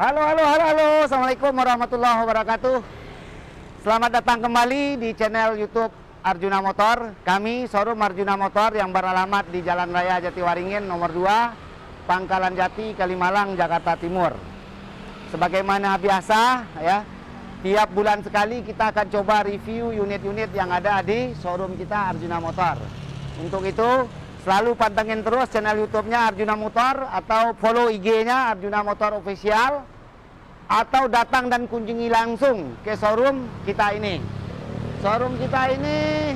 Halo. Assalamualaikum warahmatullahi wabarakatuh. Selamat datang kembali di channel YouTube Arjuna Motor. Kami showroom Arjuna Motor yang beralamat di Jalan Raya Jatiwaringin nomor 2, Pangkalan Jati, Kalimalang, Jakarta Timur. Sebagaimana biasa ya, tiap bulan sekali kita akan coba review unit-unit yang ada di showroom kita Arjuna Motor. Untuk itu selalu pantengin terus channel YouTube-nya Arjuna Motor atau follow IG-nya Arjuna Motor Official, atau datang dan kunjungi langsung ke showroom kita ini. Showroom kita ini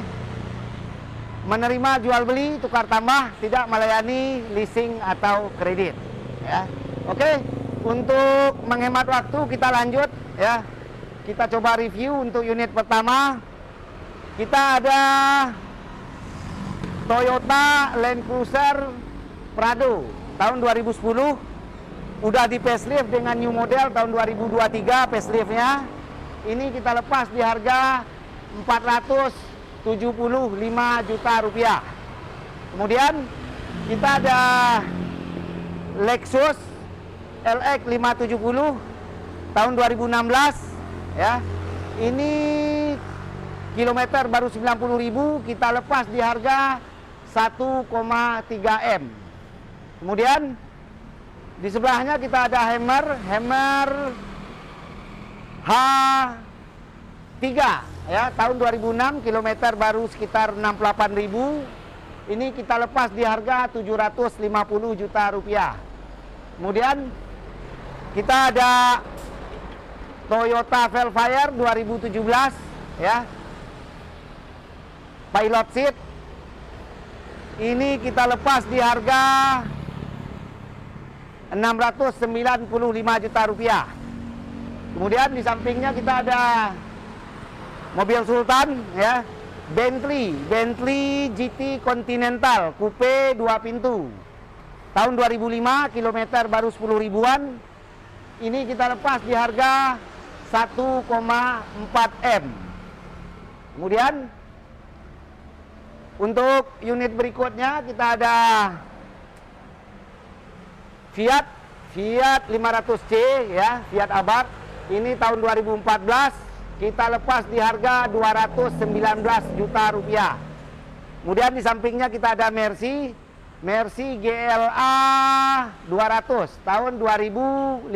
menerima jual beli, tukar tambah, tidak melayani leasing atau kredit. Ya, oke. Untuk menghemat waktu kita lanjut ya. Kita coba review untuk unit pertama. Kita ada Toyota Land Cruiser Prado tahun 2010, udah di facelift dengan new model tahun 2023 faceliftnya. Ini kita lepas di harga 475 juta rupiah. Kemudian kita ada Lexus LX 570 tahun 2016 ya. Ini kilometer baru 90.000, kita lepas di harga 1,3 M. Kemudian di sebelahnya kita ada Hammer H3 ya, tahun 2006, kilometer baru sekitar 68.000. Ini kita lepas di harga 750 juta rupiah. Kemudian kita ada Toyota Velfire 2017 ya, pilot seat. Ini kita lepas di harga 695 juta rupiah. Kemudian di sampingnya kita ada mobil Sultan ya, Bentley GT Continental coupe 2 pintu tahun 2005, kilometer baru 10 ribuan. Ini kita lepas di harga 1,4 M. Kemudian untuk unit berikutnya kita ada Fiat 500C ya, Fiat Abarth. Ini tahun 2014, kita lepas di harga 219 juta rupiah. Kemudian di sampingnya kita ada Mercy GLA 200 tahun 2015.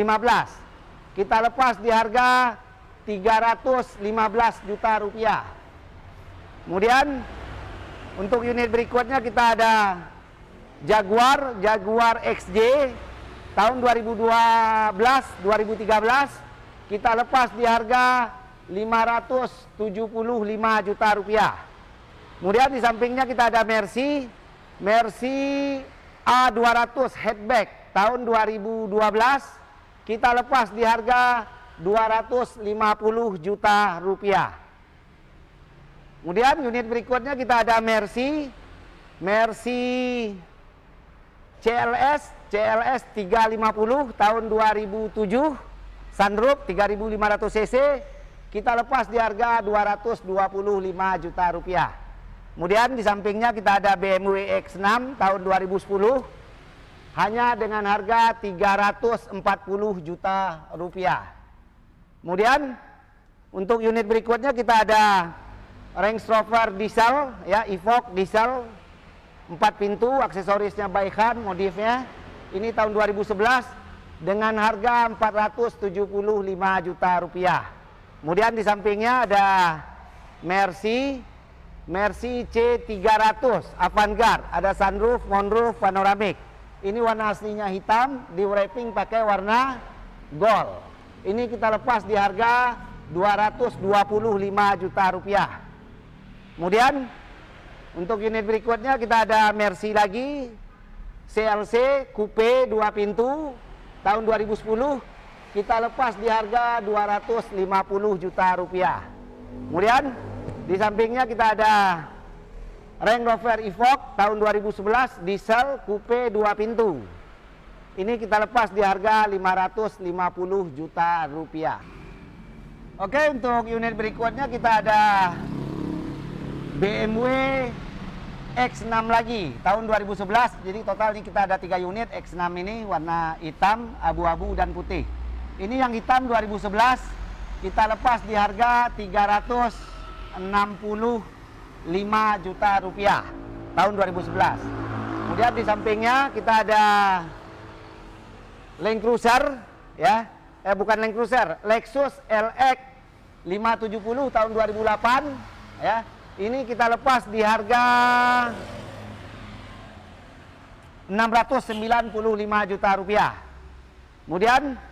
Kita lepas di harga 315 juta rupiah. Kemudian untuk unit berikutnya kita ada Jaguar XJ tahun 2012-2013. Kita lepas di harga 575 juta rupiah. Kemudian di sampingnya kita ada Mercy A200 hatchback tahun 2012. Kita lepas di harga 250 juta rupiah. Kemudian unit berikutnya kita ada Mercy CLS 350 tahun 2007, sunroof 3500 cc. Kita lepas di harga 225 juta rupiah. Kemudian di sampingnya kita ada BMW X6 tahun 2010, hanya dengan harga 340 juta rupiah. Kemudian untuk unit berikutnya kita ada Range Rover diesel ya, Evoque diesel 4 pintu, aksesorisnya Baikan, modifnya. Ini tahun 2011 dengan harga 475 juta rupiah. Kemudian di sampingnya ada Mercy C300 Avantgarde, ada sunroof, moonroof, panoramik. Ini warna aslinya hitam, di wrapping pakai warna gold. Ini kita lepas di harga 225 juta rupiah. Kemudian untuk unit berikutnya kita ada Mercy lagi CLC coupe 2 pintu tahun 2010. Kita lepas di harga 250 juta rupiah. Kemudian di sampingnya kita ada Range Rover Evoque tahun 2011 diesel coupe 2 pintu. Ini kita lepas di harga 550 juta rupiah. Oke, untuk unit berikutnya kita ada BMW X6 lagi tahun 2011. Jadi total ini kita ada 3 unit X6 ini, warna hitam, abu-abu dan putih. Ini yang hitam 2011 kita lepas di harga 365 juta rupiah tahun 2011. Kemudian di sampingnya kita ada Land Cruiser ya. Bukan Land Cruiser, Lexus LX 570 tahun 2008 ya. Ini kita lepas di harga 695 juta rupiah. Kemudian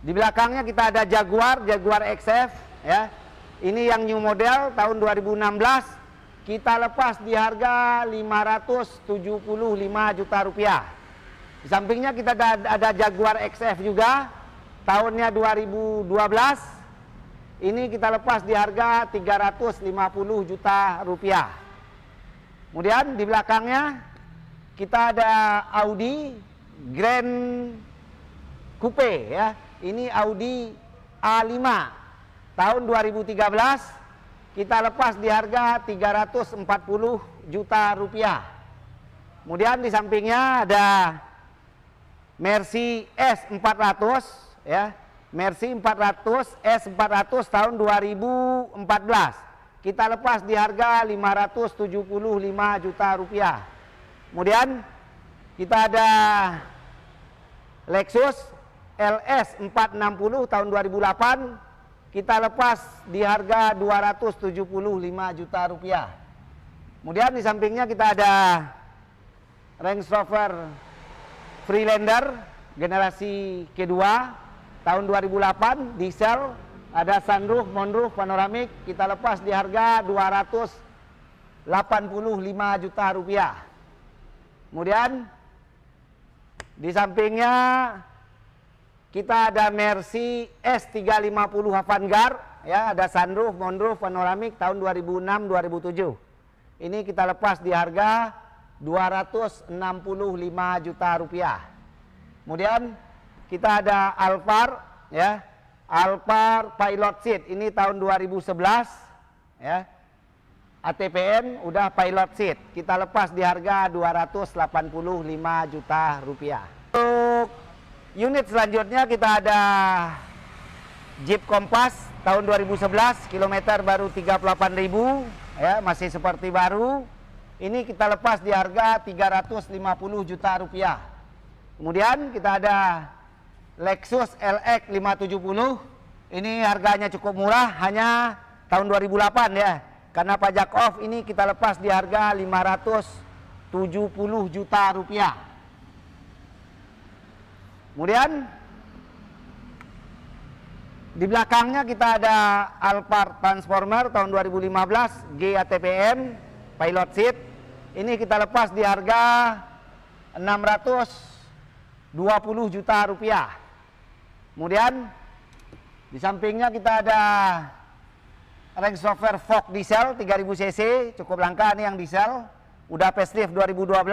di belakangnya kita ada Jaguar XF ya. Ini yang new model tahun 2016 kita lepas di harga 575 juta rupiah. Di sampingnya kita ada Jaguar XF juga tahunnya 2012. Ini kita lepas di harga 350 juta rupiah. Kemudian di belakangnya kita ada Audi Grand Coupe ya. Ini Audi A5 tahun 2013 kita lepas di harga 340 juta rupiah. Kemudian di sampingnya ada Mercy S400 ya. Mercy 400 S400 tahun 2014 kita lepas di harga 575 juta rupiah. Kemudian kita ada Lexus LS 460 tahun 2008 kita lepas di harga 275 juta rupiah. Kemudian di sampingnya kita ada Range Rover Freelander generasi kedua tahun 2008 diesel, ada sunroof, moonroof, panoramik, kita lepas di harga 285 juta rupiah. Kemudian di sampingnya kita ada Mercy S350 Avantgarde ya, ada sunroof, moonroof, panoramik tahun 2006-2007. Ini kita lepas di harga 265 juta rupiah. Kemudian kita ada Alphard ya, Alphard Pilot Seat ini tahun 2011 ya. ATPN udah Pilot Seat, kita lepas di harga 285 juta rupiah. Untuk unit selanjutnya kita ada Jeep Compass tahun 2011, kilometer baru 38.000 ya, masih seperti baru. Ini kita lepas di harga 350 juta rupiah. Kemudian kita ada Lexus LX 570. Ini harganya cukup murah, hanya tahun 2008 ya. Karena pajak off ini kita lepas di harga 570 juta rupiah. Kemudian di belakangnya kita ada Alphard Transformer tahun 2015 G ATPN Pilot Seat. Ini kita lepas di harga 620 juta rupiah. Kemudian di sampingnya kita ada Range Rover Vogue diesel 3000 cc, cukup langka nih yang diesel, udah facelift 2012.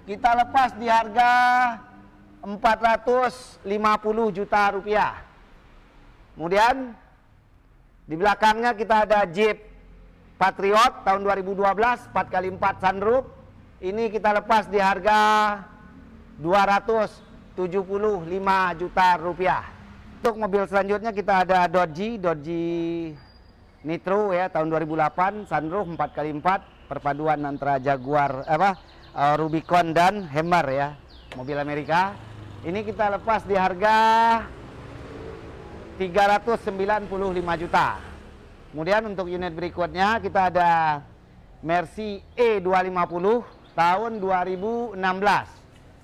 Kita lepas di harga 450 juta rupiah. Kemudian di belakangnya kita ada Jeep Patriot tahun 2012 4x4 sunroof. Ini kita lepas di harga 275 juta rupiah. Untuk mobil selanjutnya kita ada Dodge Nitro ya tahun 2008 sunroof 4x4 perpaduan antara Jaguar Rubicon dan Hammer ya, mobil Amerika. Ini kita lepas di harga 395 juta. Kemudian untuk unit berikutnya kita ada Mercy E250 tahun 2016.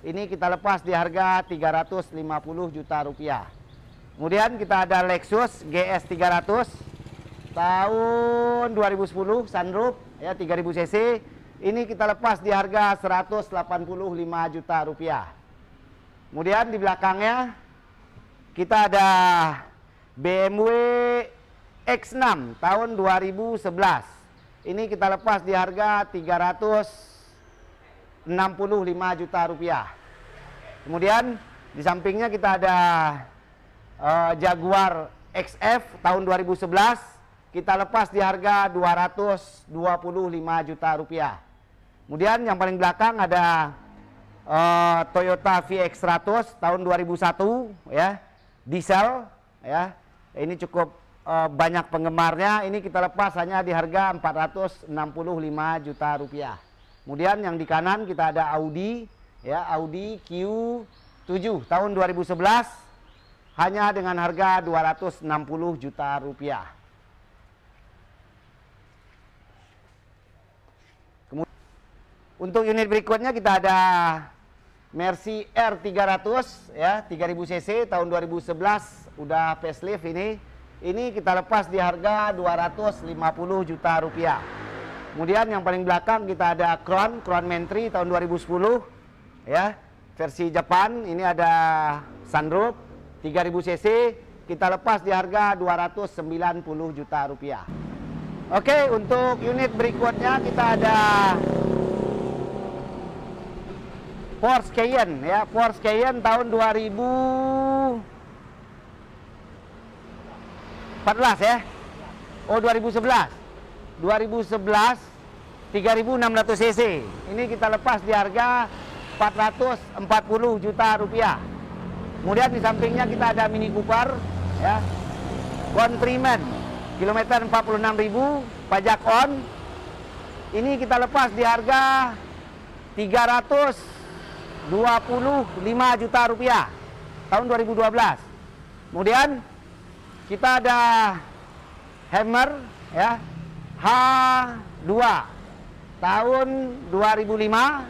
Ini kita lepas di harga 350 juta rupiah. Kemudian kita ada Lexus GS 300 tahun 2010 sunroof ya 3000 cc. Ini kita lepas di harga 185 juta rupiah. Kemudian di belakangnya kita ada BMW X6 tahun 2011. Ini kita lepas di harga 365 juta rupiah. Kemudian di sampingnya kita ada Jaguar XF tahun 2011. Kita lepas di harga 225 juta rupiah. Kemudian yang paling belakang ada Toyota VX100 tahun 2001 ya. diesel ya. Ini cukup banyak penggemarnya. Ini kita lepas hanya di harga 465 juta rupiah. Kemudian yang di kanan kita ada Audi ya, Audi Q7 tahun 2011 hanya dengan harga 260 juta rupiah. Kemudian untuk unit berikutnya kita ada Mercy R300 ya, 3000 cc tahun 2011 udah facelift ini. Ini kita lepas di harga 250 juta rupiah. Kemudian yang paling belakang kita ada Crown Mentry tahun 2010 ya, versi Jepang. Ini ada sunroof 3000 cc, kita lepas di harga 290 juta rupiah. Oke, untuk unit berikutnya kita ada Porsche Cayenne ya, Porsche Cayenne tahun 2014 ya. Oh, 2011. 3600 cc. Ini kita lepas di harga 440 juta rupiah. Kemudian di sampingnya kita ada Mini Cooper ya, Countryman, kilometer 46.000, pajak on. Ini kita lepas di harga 325 juta rupiah tahun 2012. Kemudian kita ada Hammer ya, H2 tahun 2005.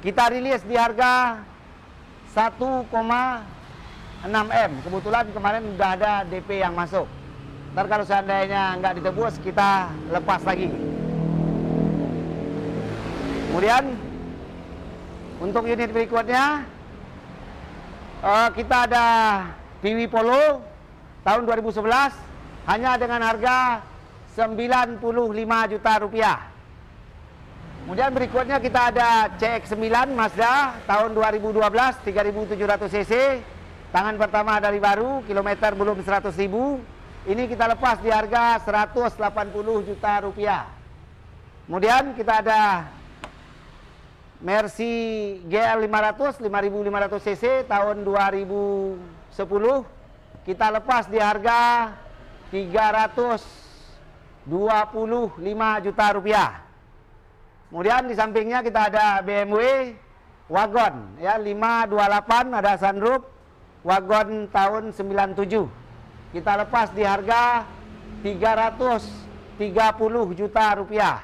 Kita rilis di harga 1,6 M. Kebetulan kemarin udah ada DP yang masuk. Ntar kalau seandainya nggak ditebus, kita lepas lagi. Kemudian untuk unit berikutnya kita ada PW Polo tahun 2011 hanya dengan harga 95 juta rupiah. Kemudian berikutnya kita ada CX-9 Mazda tahun 2012 3700 cc, tangan pertama dari baru, kilometer belum 100.000. Ini kita lepas di harga 180 juta rupiah. Kemudian kita ada Mercy GL500 5500 cc tahun 2010, kita lepas di harga 325 juta rupiah. Kemudian di sampingnya kita ada BMW Wagon ya, 528, ada sunroof, wagon tahun 97. Kita lepas di harga 330 juta rupiah.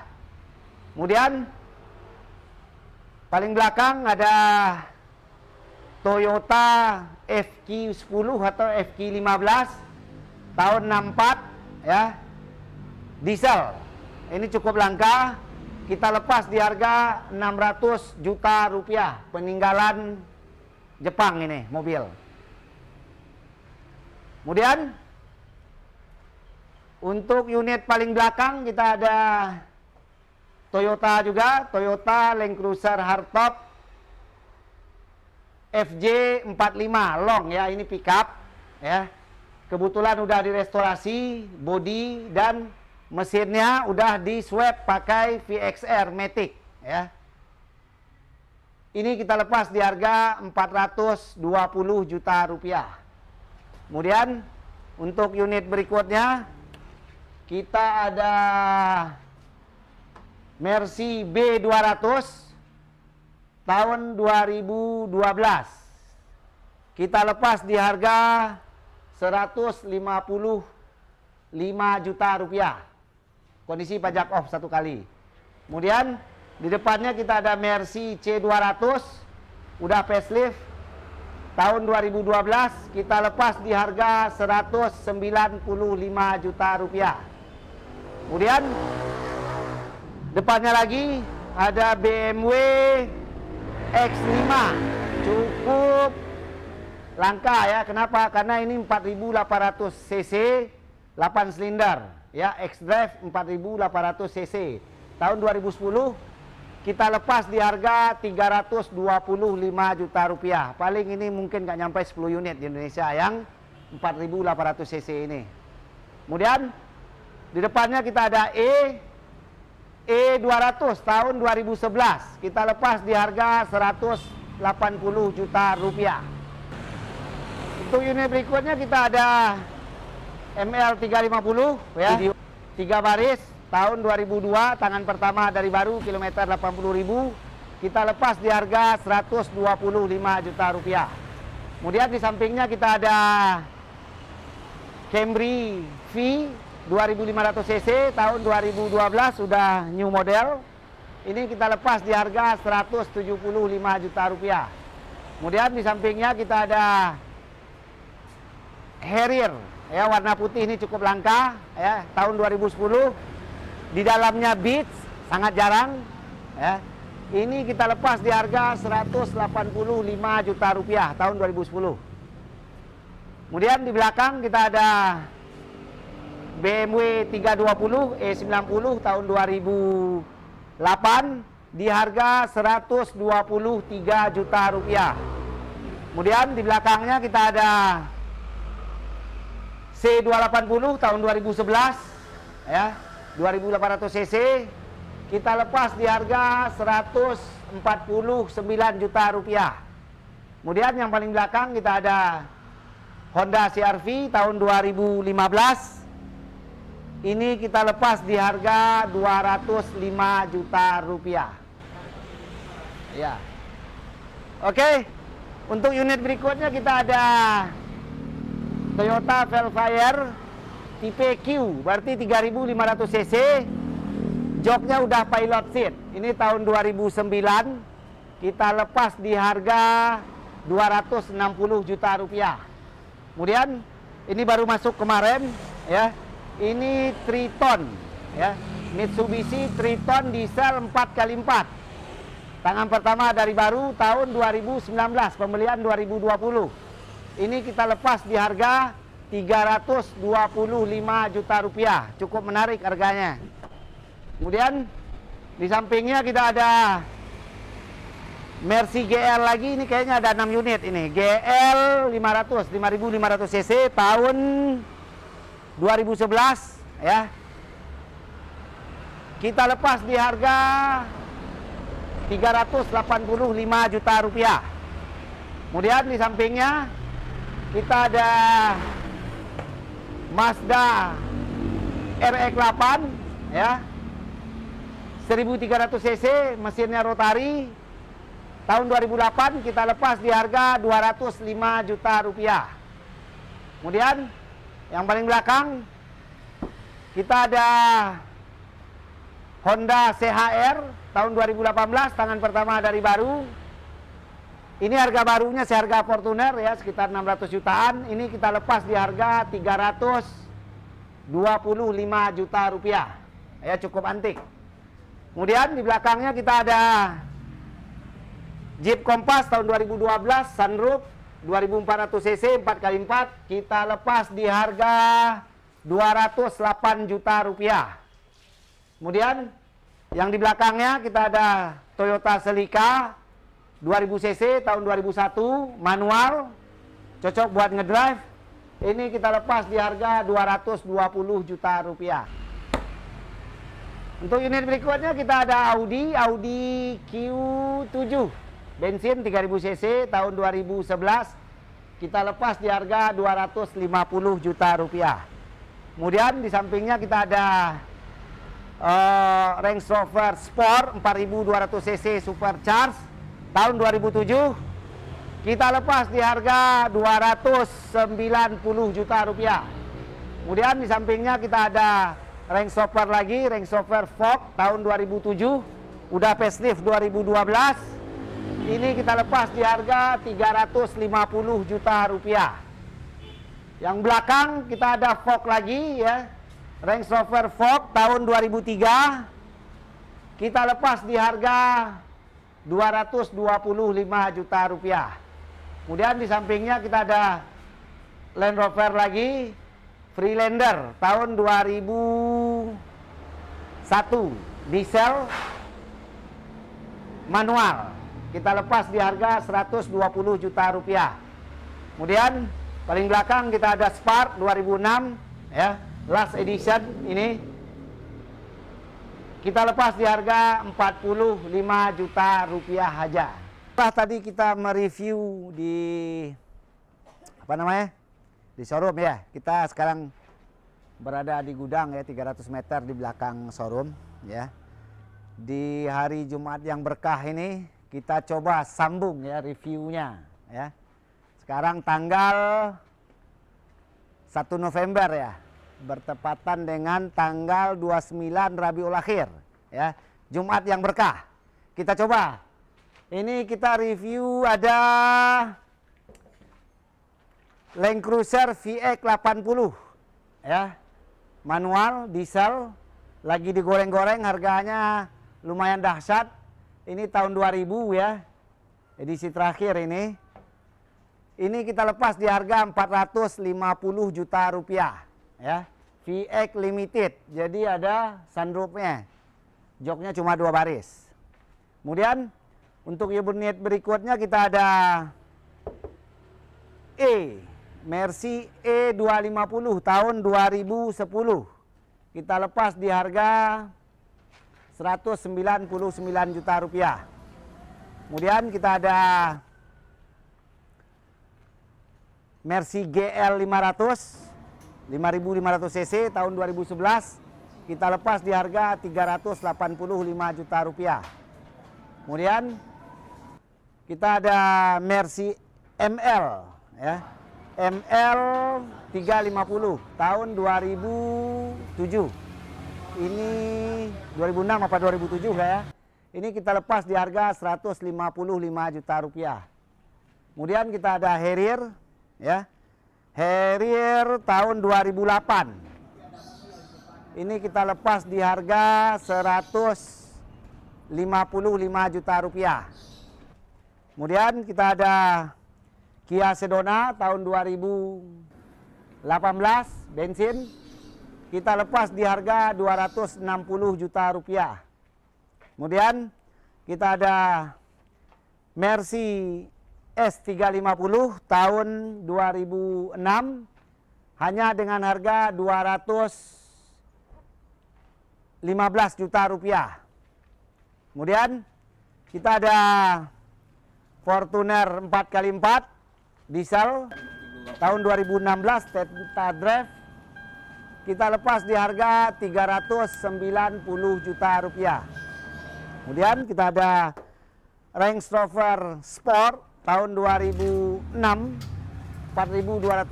Kemudian paling belakang ada Toyota FQ10 atau FQ15 tahun 64 ya, diesel. Ini cukup langka. Kita lepas di harga 600 juta rupiah. Peninggalan Jepang ini mobil. Kemudian untuk unit paling belakang kita ada Toyota juga, Toyota Land Cruiser Hardtop FJ45 long ya, ini pickup ya. Kebetulan udah direstorasi bodi dan mesinnya udah di swap pakai VXR Matic ya. Ini kita lepas di harga 420 juta rupiah. Kemudian untuk unit berikutnya kita ada Mercy B200 tahun 2012. Kita lepas di harga 155 juta rupiah. Kondisi pajak off satu kali. Kemudian di depannya kita ada Mercy C200, udah facelift tahun 2012. Kita lepas di harga 195 juta rupiah. Kemudian depannya lagi ada BMW X5, cukup langka ya. Kenapa? Karena ini 4800 cc 8 silinder ya, X-Drive 4800 cc tahun 2010. Kita lepas di harga 325 juta rupiah. Paling ini mungkin nggak nyampe 10 unit di Indonesia yang 4800 cc ini. Kemudian di depannya kita ada E200 tahun 2011. Kita lepas di harga 180 juta rupiah. Untuk unit berikutnya kita ada ML 350 ya. 3 baris tahun 2002, tangan pertama dari baru, kilometer 80.000. Kita lepas di harga 125 juta rupiah. Kemudian di sampingnya kita ada Camry V 2500 cc tahun 2012, sudah new model. Ini kita lepas di harga 175 juta rupiah. Kemudian di sampingnya kita ada Harrier ya, warna putih, ini cukup langka ya, tahun 2010. Di dalamnya Beats, sangat jarang ya. Ini kita lepas di harga 185 juta rupiah tahun 2010. Kemudian di belakang kita ada BMW 320 E90 tahun 2008 di harga 123 juta rupiah. Kemudian di belakangnya kita ada C280 tahun 2011 ya, 2800 cc. Kita lepas di harga 149 juta rupiah. Kemudian yang paling belakang kita ada Honda CR-V tahun 2015. Ini kita lepas di harga 205 juta rupiah. Ya. Oke. Untuk unit berikutnya kita ada Toyota Velfire tipe Q, berarti 3500 cc. Joknya udah pilot seat. Ini tahun 2009. Kita lepas di harga 260 juta rupiah. Kemudian ini baru masuk kemarin ya. Ini Triton ya. Mitsubishi Triton diesel 4x4. Tangan pertama dari baru tahun 2019, pembelian 2020. Ini kita lepas di harga 325 juta rupiah. Cukup menarik harganya. Kemudian di sampingnya kita ada Mercy GL lagi, ini kayaknya ada 6 unit ini. GL 500, 5500 cc tahun 2011 ya. Kita lepas di harga 385 juta rupiah. Kemudian di sampingnya kita ada Mazda RX-8 ya. 1300 cc, mesinnya rotari. Tahun 2008 kita lepas di harga 205 juta rupiah. Kemudian yang paling belakang kita ada Honda CHR tahun 2018, tangan pertama dari baru. Ini harga barunya seharga Fortuner ya, sekitar 600 jutaan. Ini kita lepas di harga 325 juta rupiah. Ya, cukup antik. Kemudian di belakangnya kita ada Jeep Compass tahun 2012, sunroof 2400 cc 4x4. Kita lepas di harga 208 juta rupiah. Kemudian yang di belakangnya kita ada Toyota Celica 2000 cc tahun 2001, manual, cocok buat ngedrive. Ini kita lepas di harga 220 juta rupiah. Untuk unit berikutnya kita ada Audi Q7 bensin 3000 cc tahun 2011. Kita lepas di harga 250 juta rupiah. Kemudian di sampingnya kita ada Range Rover Sport 4200 cc supercharged tahun 2007. Kita lepas di harga 290 juta rupiah. Kemudian di sampingnya kita ada Range Rover lagi, Range Rover Vogue tahun 2007, udah facelift 2012. Ini kita lepas di harga 350 juta rupiah. Yang belakang kita ada Vogue lagi ya, Range Rover Vogue tahun 2003. Kita lepas di harga 225 juta rupiah. Kemudian di sampingnya kita ada Land Rover lagi, Freelander tahun 2001, diesel manual. Kita lepas di harga 120 juta rupiah. Kemudian paling belakang kita ada Spark 2006 ya, last edition ini. Kita lepas di harga 45 juta rupiah aja. Setelah tadi kita mereview di apa namanya, di showroom ya. Kita sekarang berada di gudang ya, 300 meter di belakang showroom ya. Di hari Jumat yang berkah ini kita coba sambung ya reviewnya ya. Sekarang tanggal 1 November ya, bertepatan dengan tanggal 29 Rabiul Akhir ya, Jumat yang berkah. Kita coba. Ini kita review ada Land Cruiser VX 80 ya. Manual, diesel, lagi digoreng-goreng, harganya lumayan dahsyat. Ini tahun 2000 ya, edisi terakhir ini. Ini kita lepas di harga 450 juta rupiah ya. VX Limited, jadi ada sunroofnya. Joknya cuma 2 baris. Kemudian untuk unit berikutnya kita ada Mercy E250 tahun 2010. Kita lepas di harga 199 juta rupiah. Kemudian kita ada Mercy GL 500 5500 cc tahun 2011. Kita lepas di harga 385 juta rupiah. Kemudian kita ada Mercy ML ya. ML 350 tahun 2007. Ini 2006 apa 2007 enggak ya? Ini kita lepas di harga 155 juta rupiah. Kemudian kita ada Harrier ya. Harrier tahun 2008. Ini kita lepas di harga 155 juta rupiah. Kemudian kita ada Kia Sedona tahun 2018 bensin, kita lepas di harga 260 juta rupiah. Kemudian kita ada Mercy S350 tahun 2006 hanya dengan harga 215 juta rupiah. Kemudian kita ada Fortuner 4x4 diesel tahun 2016 Tenta Drive, kita lepas di harga 390 juta rupiah. Kemudian kita ada Range Rover Sport tahun 2006 4200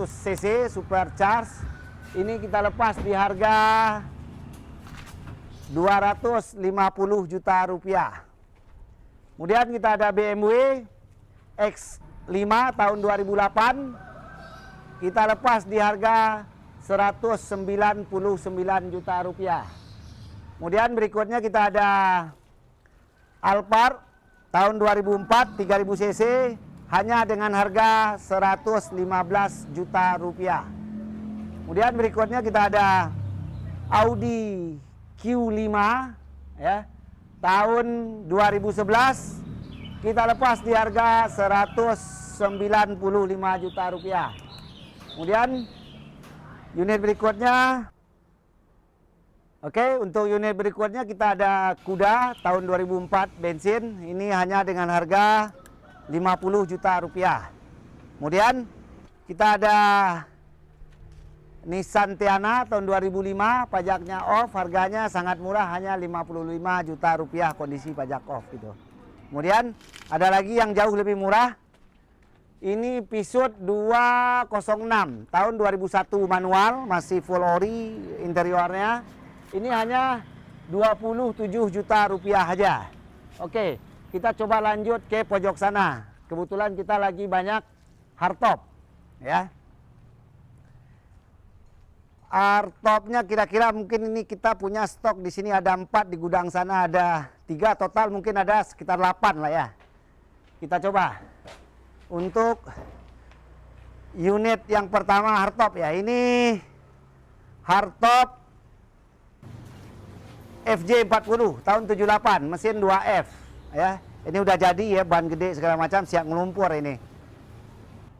cc supercharge. Ini kita lepas di harga 250 juta rupiah. Kemudian kita ada BMW X5 tahun 2008. Kita lepas di harga 199 juta rupiah. Kemudian berikutnya kita ada Alphard tahun 2004 3000 cc hanya dengan harga 115 juta rupiah. Kemudian berikutnya kita ada Audi Q5 ya, tahun 2011. Kita lepas di harga 195 juta rupiah. Kemudian unit berikutnya, oke, untuk unit berikutnya kita ada Kuda tahun 2004 bensin. Ini hanya dengan harga 50 juta rupiah. Kemudian kita ada Nissan Teana tahun 2005, pajaknya off, harganya sangat murah, hanya 55 juta rupiah kondisi pajak off gitu. Kemudian ada lagi yang jauh lebih murah. Ini Peugeot 206 tahun 2001 manual, masih full ori interiornya. Ini hanya 27 juta rupiah aja. Oke, kita coba lanjut ke pojok sana. Kebetulan kita lagi banyak hardtop ya. Hardtopnya kira-kira mungkin ini kita punya stok di sini ada 4, di gudang sana ada 3, total mungkin ada sekitar 8 lah ya. Kita coba. Untuk unit yang pertama hardtop ya, ini hardtop FJ40 tahun 78, mesin 2F ya. Ini udah jadi ya, ban gede segala macam, siap ngelumpur ini.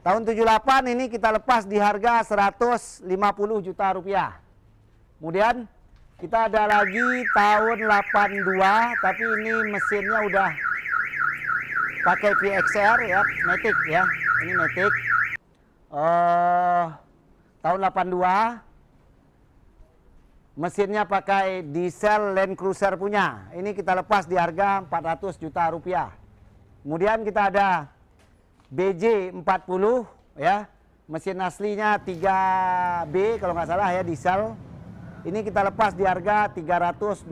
Tahun 78 ini kita lepas di harga 150 juta rupiah. Kemudian kita ada lagi tahun 82, tapi ini mesinnya udah pakai VXR ya, Matic ya. Ini Matic. tahun 82. Mesinnya pakai diesel Land Cruiser punya. Ini kita lepas di harga 400 juta rupiah. Kemudian kita ada BJ 40 ya. Mesin aslinya 3B kalau nggak salah ya, diesel. Ini kita lepas di harga 320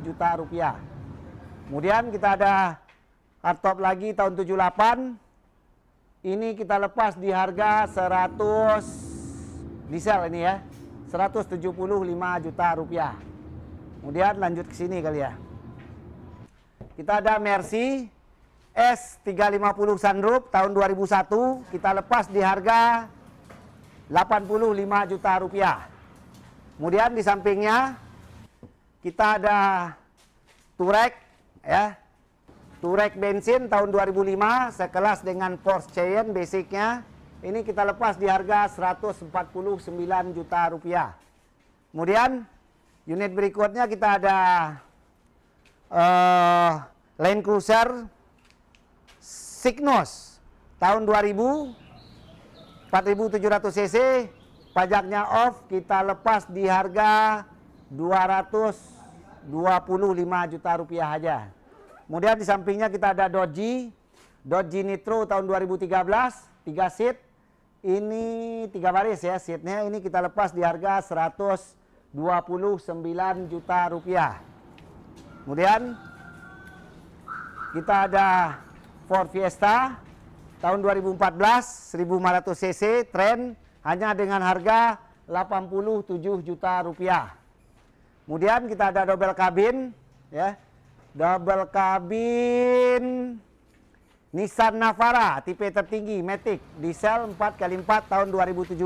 juta rupiah. Kemudian kita ada hardtop lagi tahun 78. Ini kita lepas di harga 100 diesel ini ya. 175 juta rupiah. Kemudian lanjut ke sini kali ya. Kita ada Mercy S350 sunroof tahun 2001. Kita lepas di harga 85 juta rupiah. Kemudian di sampingnya kita ada Touareg ya. Touareg bensin tahun 2005 sekelas dengan Porsche Cayenne basicnya. Ini kita lepas di harga 149 juta rupiah. Kemudian unit berikutnya kita ada Land Cruiser Cygnus tahun 2000 4700 cc, pajaknya off, kita lepas di harga 225 juta rupiah aja. Kemudian di sampingnya kita ada Dodge Nitro tahun 2013, 3 seat. Ini 3 baris ya seatnya. Ini kita lepas di harga 129 juta rupiah. Kemudian kita ada Ford Fiesta tahun 2014, 1500 cc, trend hanya dengan harga 87 juta rupiah. Kemudian kita ada double cabin ya. Double cabin Nissan Navara tipe tertinggi Matic diesel 4x4 tahun 2017.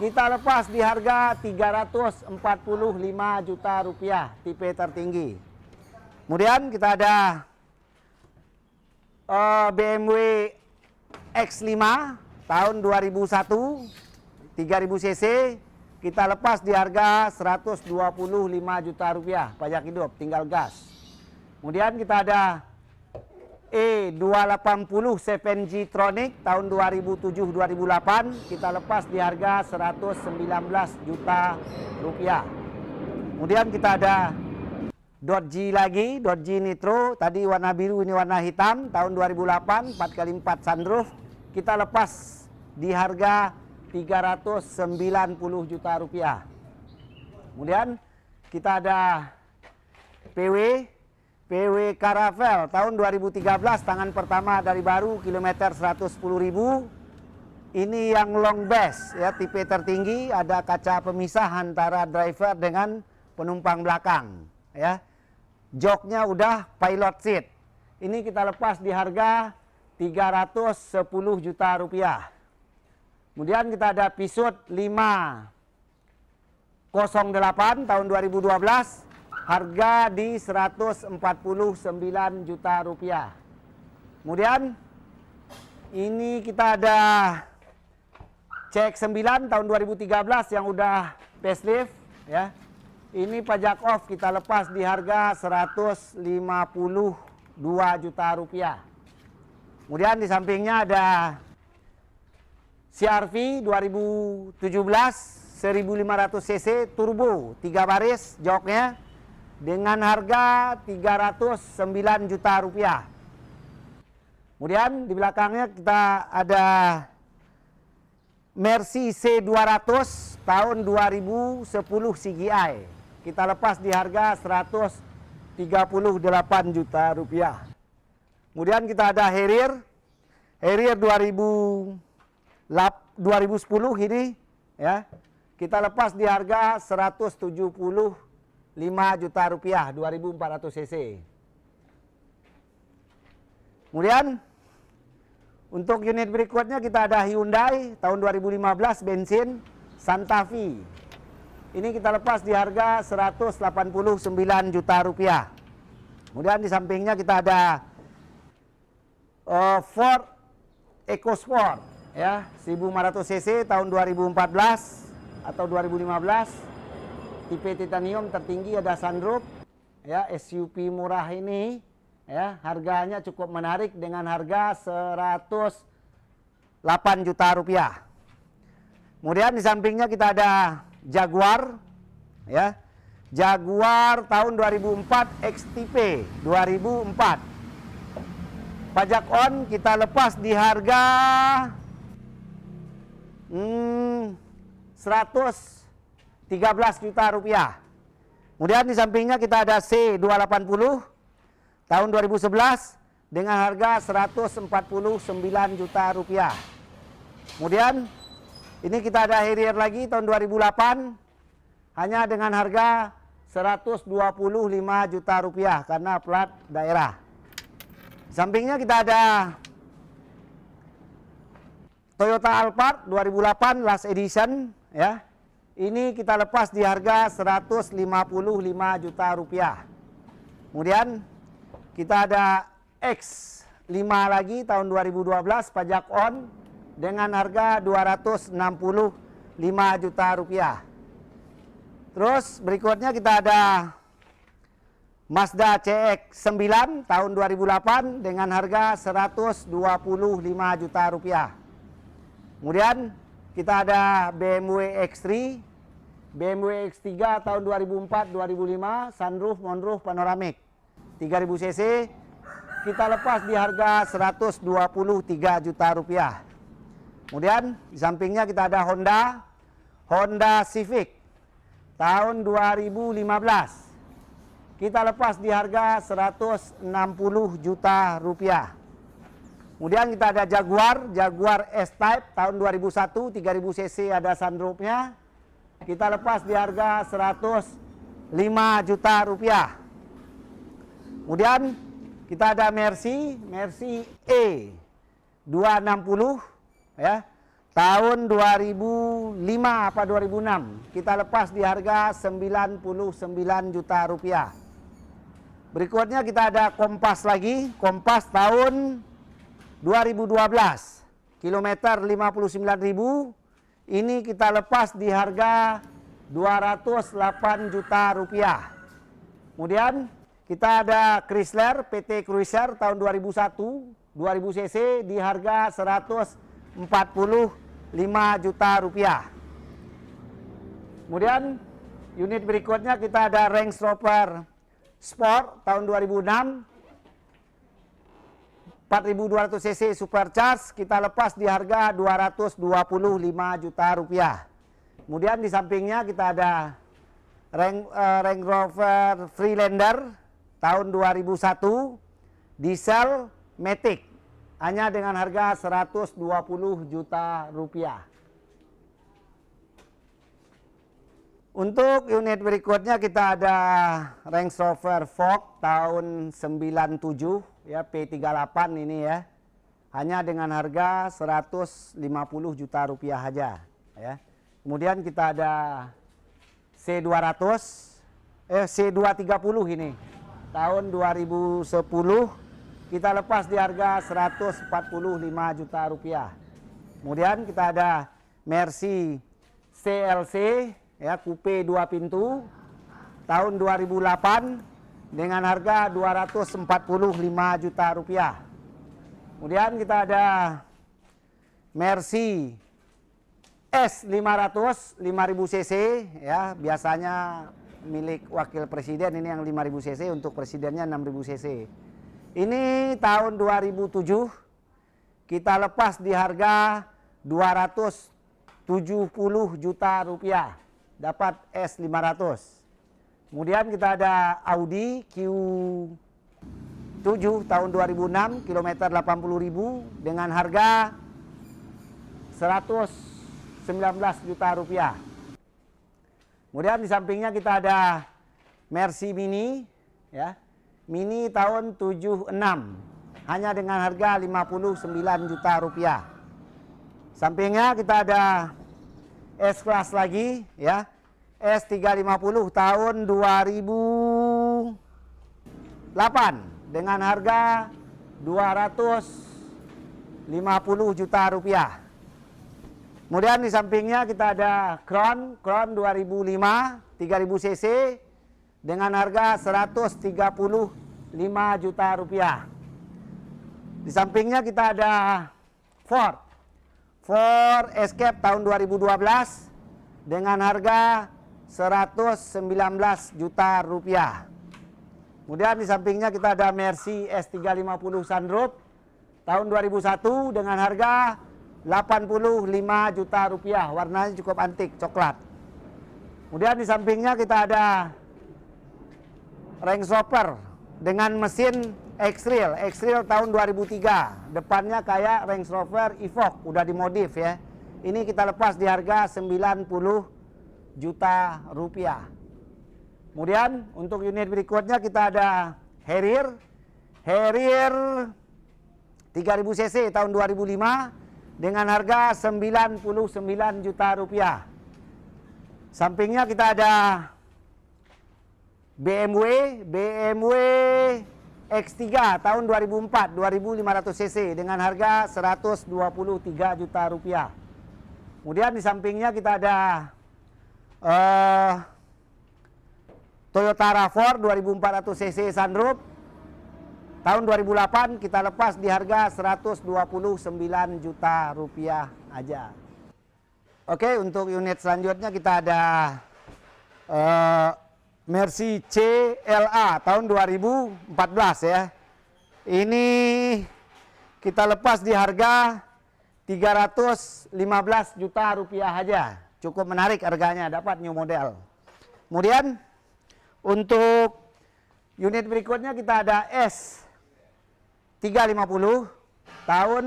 Kita lepas di harga 345 juta rupiah tipe tertinggi. Kemudian kita ada BMW X5 tahun 2001 3000 cc, kita lepas di harga 125 juta rupiah pajak hidup, tinggal gas. Kemudian kita ada E280 7G Tronic tahun 2007-2008, kita lepas di harga 119 juta rupiah. Kemudian kita ada Dodge lagi, Dodge Nitro, tadi warna biru, ini warna hitam, tahun 2008, 4x4 sunroof, kita lepas di harga 390 juta rupiah. Kemudian kita ada PW Caravelle tahun 2013, tangan pertama dari baru, kilometer 110.000. Ini yang long base ya, tipe tertinggi, ada kaca pemisah antara driver dengan penumpang belakang ya. Joknya udah pilot seat. Ini kita lepas di harga 310 juta rupiah. Kemudian kita ada Peugeot 508 tahun 2012. Harga di 149 juta rupiah. Kemudian ini kita ada CX-9 tahun 2013 yang udah facelift ya. Ini pajak off, kita lepas di harga 152 juta rupiah. Kemudian di sampingnya ada CR-V 2017 1500 cc turbo 3 baris joknya dengan harga 309 juta rupiah. Kemudian di belakangnya kita ada Mercy C200 tahun 2010 CGI. Kita lepas di harga 138 juta rupiah. Kemudian kita ada Harrier 2010 ini ya. Kita lepas di harga 175 juta rupiah, 2400 cc. Kemudian untuk unit berikutnya kita ada Hyundai tahun 2015 bensin Santa Fe. Ini kita lepas di harga 189 juta rupiah. Kemudian di sampingnya kita ada Ford EcoSport ya, 1500 cc tahun 2014 atau 2015. Tipe titanium tertinggi, ada sunroof ya, SUV murah ini ya, harganya cukup menarik dengan harga 108 juta rupiah. Kemudian di sampingnya kita ada Jaguar, ya. Jaguar tahun 2004 XTP 2004. Pajak on kita lepas di harga 113 juta rupiah. Kemudian di sampingnya kita ada C280 tahun 2011 dengan harga 149 juta rupiah. Kemudian ini kita ada Harrier lagi tahun 2008 hanya dengan harga 125 juta rupiah karena plat daerah. Sampingnya kita ada Toyota Alphard 2008 last edition, ya. Ini kita lepas di harga 155 juta rupiah. Kemudian kita ada X5 lagi tahun 2012 pajak on dengan harga 265 juta rupiah. Terus berikutnya kita ada Mazda CX-9 tahun 2008 dengan harga 125 juta rupiah. Kemudian kita ada BMW X3, BMW X3 tahun 2004-2005, sunroof, moonroof, panoramik, 3000 cc, kita lepas di harga 123 juta rupiah. Kemudian di sampingnya kita ada Honda Civic tahun 2015. Kita lepas di harga 160 juta rupiah. Kemudian kita ada Jaguar S-Type tahun 2001, 3000 cc ada sunroofnya. Kita lepas di harga 105 juta rupiah. Kemudian kita ada Mercy E 260 ya. Tahun 2005 apa 2006. Kita lepas di harga 99 juta rupiah. Berikutnya kita ada Kompas lagi, Kompas tahun 2012, kilometer 59.000, ini kita lepas di harga 208 juta rupiah. Kemudian kita ada Chrysler, PT Chrysler tahun 2001, 2000 cc di harga 145 juta rupiah. Kemudian unit berikutnya kita ada Range Rover Sport tahun 2006, 4200 cc supercharge, kita lepas di harga 225 juta rupiah. Kemudian di sampingnya kita ada Range Rover Freelander tahun 2001 diesel matic hanya dengan harga 120 juta rupiah. Untuk unit berikutnya kita ada Range Rover Vogue tahun 97 ya, P38 ini ya. Hanya dengan harga 150 juta rupiah aja ya. Kemudian kita ada C230 ini tahun 2010 kita lepas di harga 145 juta rupiah. Kemudian kita ada Mercy CLC ya, coupe 2 pintu tahun 2008 dengan harga 245 juta rupiah. Kemudian kita ada Mercy S500 5000 cc ya, biasanya milik wakil presiden, ini yang 5000 cc, untuk presidennya 6000 cc. Ini tahun 2007 kita lepas di harga 270 juta rupiah. Dapat S500. Kemudian kita ada Audi Q7 tahun 2006, kilometer 80.000 dengan harga 119 juta rupiah. Kemudian di sampingnya kita ada Mercy Mini ya. Mini tahun 76 hanya dengan harga 59 juta rupiah. Sampingnya kita ada S-Class lagi ya, S350 tahun 2008 dengan harga 250 juta rupiah. Kemudian di sampingnya kita ada Crown 2005 3000 cc dengan harga 135 juta rupiah. Di sampingnya kita ada Ford Ford Escape tahun 2012 dengan harga 119 juta rupiah. Kemudian di sampingnya kita ada Mercy S350 sunroof tahun 2001 dengan harga 85 juta rupiah. Warnanya cukup antik, coklat. Kemudian di sampingnya kita ada Range Rover dengan mesin X-Trail tahun 2003. Depannya kayak Range Rover Evoque, udah dimodif ya. Ini kita lepas di harga 90 juta rupiah. Kemudian untuk unit berikutnya kita ada Harrier 3000 cc tahun 2005 dengan harga 99 juta rupiah. Sampingnya kita ada BMW X3 tahun 2004 2500 cc dengan harga 123 juta rupiah. Kemudian di sampingnya kita ada Toyota RAV4 2400 cc sunroof tahun 2008 kita lepas di harga 129 juta rupiah aja. Oke, untuk unit selanjutnya kita ada Mercy CLA tahun 2014 ya. Ini kita lepas di harga 315 juta rupiah aja. Cukup menarik harganya, dapat new model. Kemudian untuk unit berikutnya kita ada S350 tahun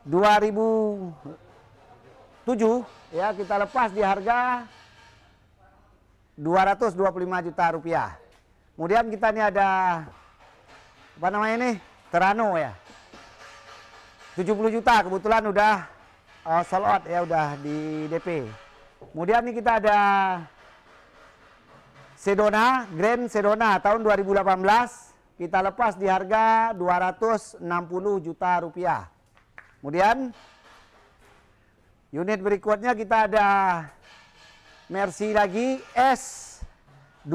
2007 ya, kita lepas di harga 225 juta rupiah. Kemudian kita ini ada apa namanya ini? Terano ya. 70 juta kebetulan udah sold out ya, udah di DP. Kemudian ini kita ada Sedona, Grand Sedona tahun 2018 kita lepas di harga 260 juta rupiah. Kemudian unit berikutnya kita ada Mercy lagi S350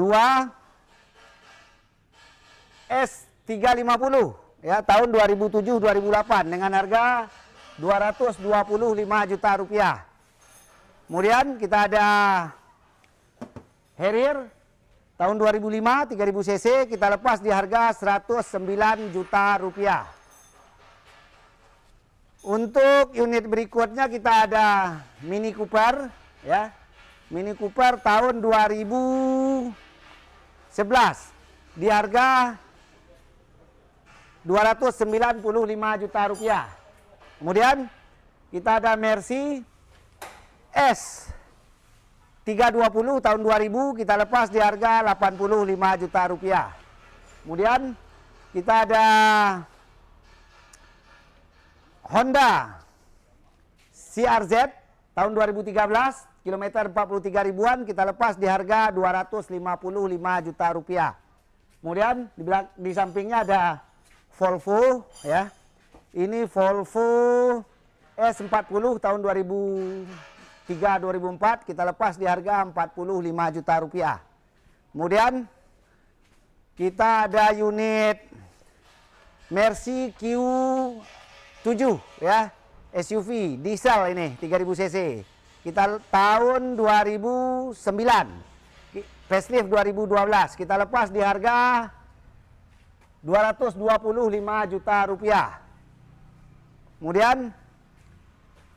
ya tahun 2007-2008 dengan harga 225 juta rupiah. Kemudian kita ada Harrier tahun 2005 3000 cc kita lepas di harga 109 juta rupiah. Untuk unit berikutnya kita ada Mini Cooper ya. Mini Cooper tahun 2011 di harga 295 juta rupiah. Kemudian kita ada Mercy S320 tahun 2000 kita lepas di harga 85 juta rupiah. Kemudian kita ada Honda CRZ tahun 2013 kilometer 43 ribuan kita lepas di harga 255 juta rupiah. Kemudian di sampingnya ada Volvo ya. Ini Volvo S40 tahun 2003-2004 kita lepas di harga 45 juta rupiah. Kemudian kita ada unit Mercy Q7 ya, SUV diesel ini 3000 cc. Kita tahun 2009 facelift 2012 kita lepas di harga 225 juta rupiah. Kemudian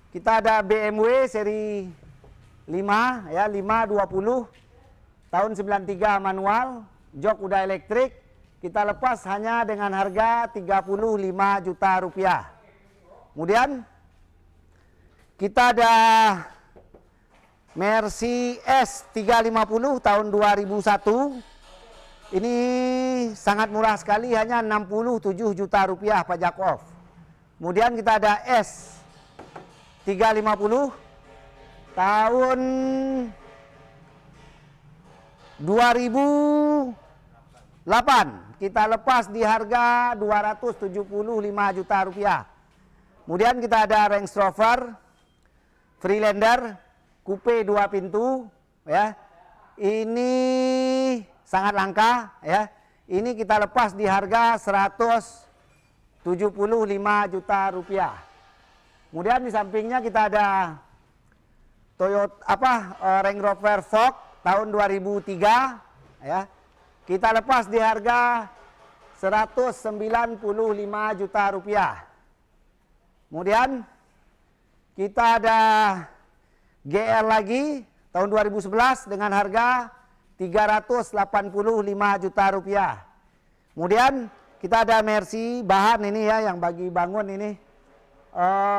kita ada BMW seri 5 ya, 520 tahun 93 manual, jok udah elektrik, kita lepas hanya dengan harga 35 juta rupiah. Kemudian kita ada Mercy S350 tahun 2001. Ini sangat murah sekali, hanya 67 juta rupiah pajak off. Kemudian kita ada S350 tahun 2008. Kita lepas di harga 275 juta rupiah. Kemudian kita ada Range Rover Freelander Coupe 2 pintu ya. Ini sangat langka ya. Ini kita lepas di harga 175 juta rupiah. Kemudian di sampingnya kita ada Toyota Range Rover Vogue tahun 2003 ya. Kita lepas di harga 195 juta rupiah. Kemudian kita ada GL lagi tahun 2011 dengan harga 385 juta rupiah. Kemudian kita ada Mercy bahan ini ya, yang bagi bangun ini.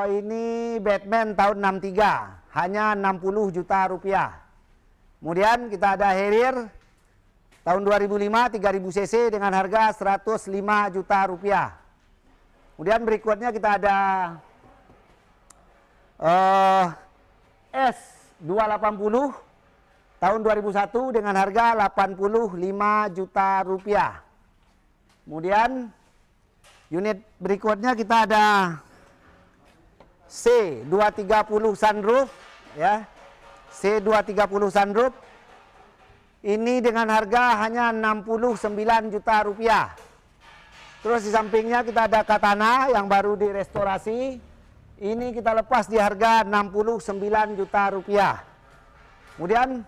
Ini Batman tahun 63, hanya 60 juta rupiah. Kemudian kita ada Harrier tahun 2005, 3000 cc dengan harga 105 juta rupiah. Kemudian berikutnya kita ada S280 tahun 2001 dengan harga 85 juta rupiah. Kemudian unit berikutnya kita ada C230 sunroof ya. C230 sunroof ini dengan harga hanya 69 juta rupiah. Terus di sampingnya kita ada Katana yang baru direstorasi. Ini kita lepas di harga 69 juta rupiah. Kemudian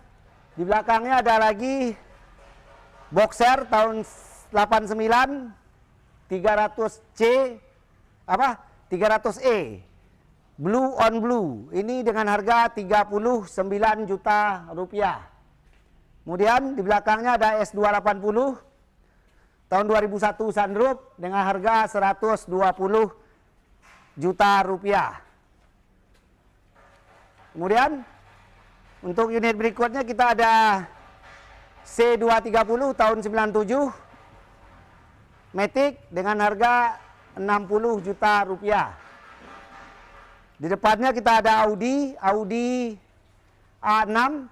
di belakangnya ada lagi Boxer tahun 89 300E Blue on Blue. Ini dengan harga 39 juta rupiah. Kemudian di belakangnya ada S280 tahun 2001 sunroof dengan harga 120 juta rupiah. Kemudian untuk unit berikutnya kita ada C230 tahun 97 Matic dengan harga 60 juta rupiah. Di depannya kita ada Audi A6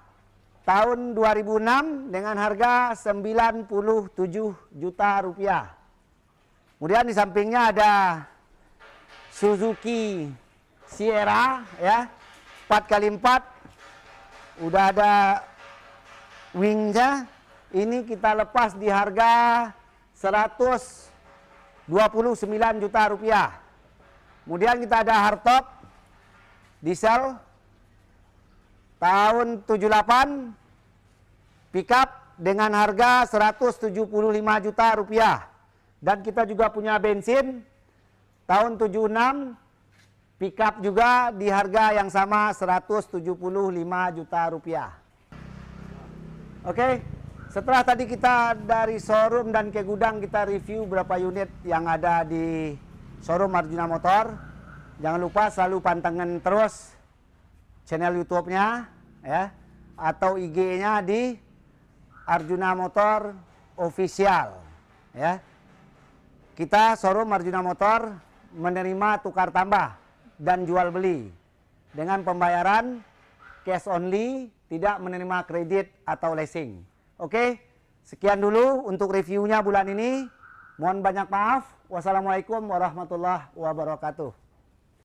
tahun 2006 dengan harga 97 juta rupiah. Kemudian di sampingnya ada Suzuki Sierra ya, 4x4. Udah ada wingnya. Ini kita lepas di harga 129 juta rupiah. Kemudian kita ada hardtop diesel tahun 78 pickup dengan harga 175 juta rupiah. Dan kita juga punya bensin tahun 76 pickup juga di harga yang sama 175 juta rupiah. Oke, setelah tadi kita dari showroom dan ke gudang kita review berapa unit yang ada di showroom Arjuna Motor. Jangan lupa selalu pantengin terus channel YouTube-nya ya, atau IG-nya di Arjuna Motor Official ya. Kita showroom Arjuna Motor menerima tukar tambah dan jual beli dengan pembayaran cash only, tidak menerima kredit atau leasing. Oke, sekian dulu untuk reviewnya bulan ini. Mohon banyak maaf. Wassalamualaikum warahmatullahi wabarakatuh.